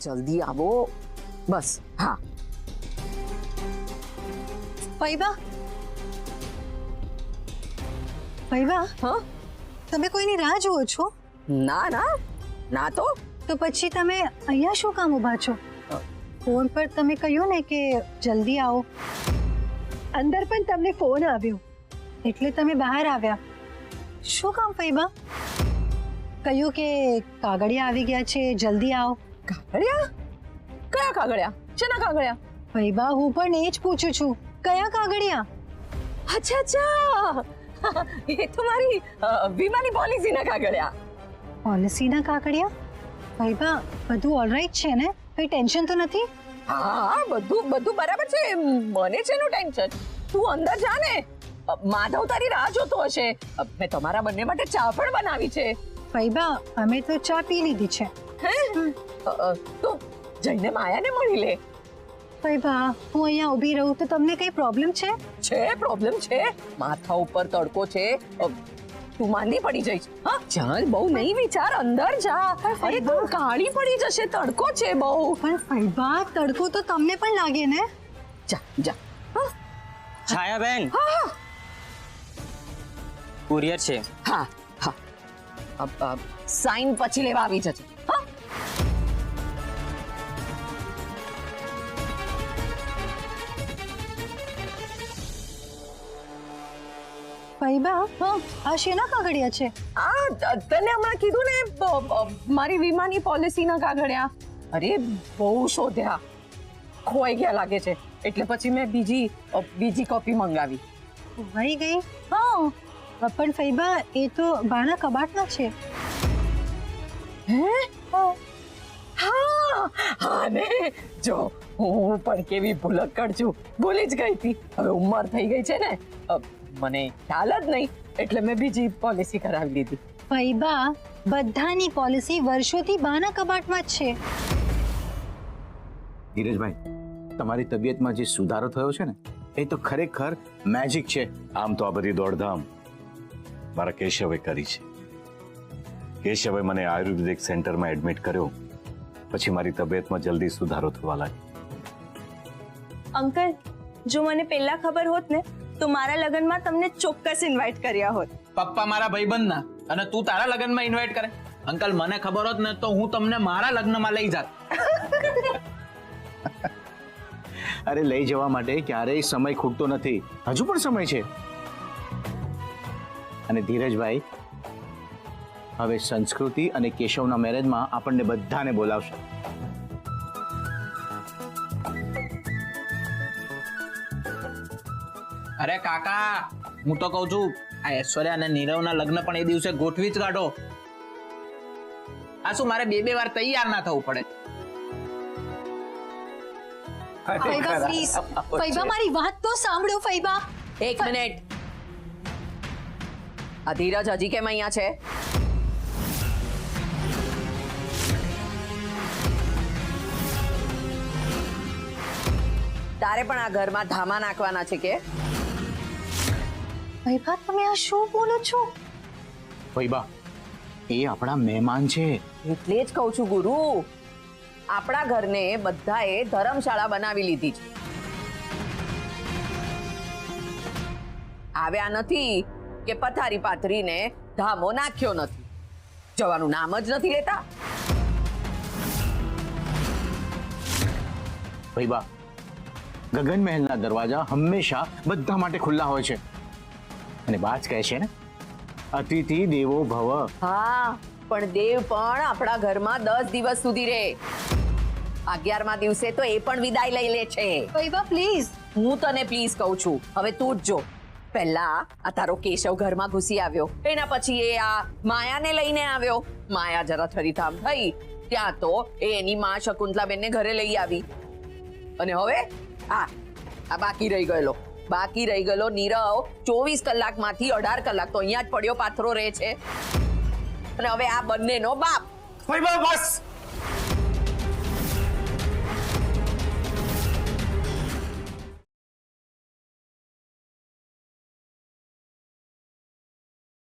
જલ્દી આવો બસ. હા ફૈબા, ફૈબા, હા તમે કોઈની રાહ જુઓ છો? ના ના ના તો પછી તમે અહીંયા શું કામ ઊભા છો? ફોન પર તમે કહ્યું ને કે જલ્દી આવો. અંદર પણ તમને ફોન આવ્યો એટલે તમે બહાર આવ્યા. શું કામ ફૈબા? કહ્યું કે કાગળિયા આવી ગયા છે, જલ્દી આવો. કાગળિયા? કયા કાગળિયા? શેના કાગળિયા? ફૈબા, હું પણ એ જ પૂછું છું, કયા કાગળિયા? અચ્છા અચ્છા, એ તો મારી વીમાની પોલિસીના કાગળિયા. પોલિસીના કાગળિયા? ફૈબા, બધું ઓલરાઈટ છે ને? કઈ ટેન્શન તો નથી? હા બધું બધું બરાબર છે. મને છે નું ટેન્શન. તું અંદર જા ને. માધવ તારી રાહ જોતો હશે. મેં તમારા બંને માટે ચા પણ બનાવી છે. ફૈબા, અમે તો ચા પી લીધી છે. હે? તો જઈને માયાને મળી લે. ફૈબા, હું અહીંયા ઊભી રહું તો તમને કઈ પ્રોબ્લેમ છે? છે પ્રોબ્લેમ છે. માથા ઉપર તડકો છે. તું માંદી પડી જઈશ. હા ચાલ, બહુ નહીં વિચાર, અંદર જા. અરે તું કાળી પડી જશે, તડકો છે બહુ. પણ ફૈબા, તડકો તો તમને પણ લાગે ને? જા જા. છાયાબેન, હા કુરિયર છે. હા હા, સાઈન પછી લેવા આવી જજે. હા ફૈબા, આ શેના કાગળિયા છે? આ તને હમણાં કીધું ને, મારી વીમાની પોલિસીના કાગળિયા. અરે બહુ શોધ્યા, ખોઈ ગયા લાગે છે, એટલે પછી મેં બીજી કોપી મંગાવી. ખોવાઈ ગઈ? હા, પણ ફૈબા, એ તો બાના કબાટમાં છે. હે? હા હા ને, જો હું પણ કેવી ભૂલક્કડ છું, ભૂલી જ ગઈ હતી. હવે ઉંમર થઈ ગઈ છે ને, મને ખ્યાલ જ નહીં, એટલે મેં બીજી પોલિસી કરાવી લીધી. ફૈબા, બધાની પોલિસી વર્ષોથી બાના કબાટમાં જ છે. ધીરજભાઈ, તમારી તબિયતમાં જે સુધારો થયો છે ને, એ તો ખરેખર મેજિક છે. આમ તો આ બધી દોડધામ મારા કેશવે કરી છે. કેશવે મને આયુર્વેદિક સેન્ટરમાં એડમિટ કર્યો, પછી મારી તબિયતમાં જલ્દી સુધારો થવા લાગ્યો. અંકલ, જો મને પહેલા ખબર હોત ને તો મારા લગ્નમાં તમને ચોક્કસ ઇન્વાઇટ કર્યા હોત. પપ્પા મારા ભાઈબંધના અને તું તારા લગ્નમાં ઇન્વાઇટ કરે? અંકલ, મને ખબર હોત ને તો હું તમને મારા લગ્નમાં લઈ જાત. અરે લઈ જવા માટે ક્યારેય સમય ખૂટતો નથી, હજુ પણ સમય છે. અને ધીરજભાઈ, હવે સંસ્કૃતિ અને કેશવના મેરેજમાં આપણને બધાને બોલાવશે. અરે કાકા, હું તો કહું છું, આ ઐશ્વર્યા અને નીરવના લગ્ન પણ એ દિવસે ગોઠવી જ કાઢો. આ શું મારે બે વાર તૈયાર ના થવું પડે? ફૈબા, પ્લીઝ, ફૈબા, મારી વાત તો સાંભળો. ફૈબા, એક મિનિટ. આ ધીરજ હજી કેમ અહીંયા છે? તારે પણ આ ઘરમાં ધામા નાખવાના છે કે? ફૈબા, તમે આ શું બોલો છો? ફૈબા, એ આપણા મહેમાન છે. એટલે જ કહું છું ગુરુ, આપણા ઘરને બધાએ ધર્મશાળા બનાવી લીધી છે. આવ્યા નથી કે પથારી પાથરીને ધામો નાખ્યો નથી, જવાનું નામ જ નથી લેતા. ફૈબા, ગગન મહેલના દરવાજા હંમેશા બધા માટે ખુલ્લા હોય છે. અને બાજ કહે છે ને, અતિથિ દેવો ભવ. હા, પણ દેવ પણ આપણા ઘરમાં 10 દિવસ સુધી રહે. 11મા દિવસે તો એ પણ વિદાય લઈ લે છે. ફૈબા, પ્લીઝ. હું તને પ્લીઝ કહું છું. હવે તું જ જો. પહેલા આ તારો કેશવ ઘરમાં ઘૂસી આવ્યો, એના પછી એ આ માયાને લઈને આવ્યો. માયા જરા થરીથામ થઈ, ત્યાં તો એ એની માં શકુંતલાબેનને ઘરે લઈ આવી. અને હવે આ બાકી રહી ગયેલો નીરવ 24 કલાકમાંથી 18 કલાક તો અહીંયા જ પડ્યો પાથરો રહે છે. અને હવે આ બંનેનો બાપ. ભાઈ બસ,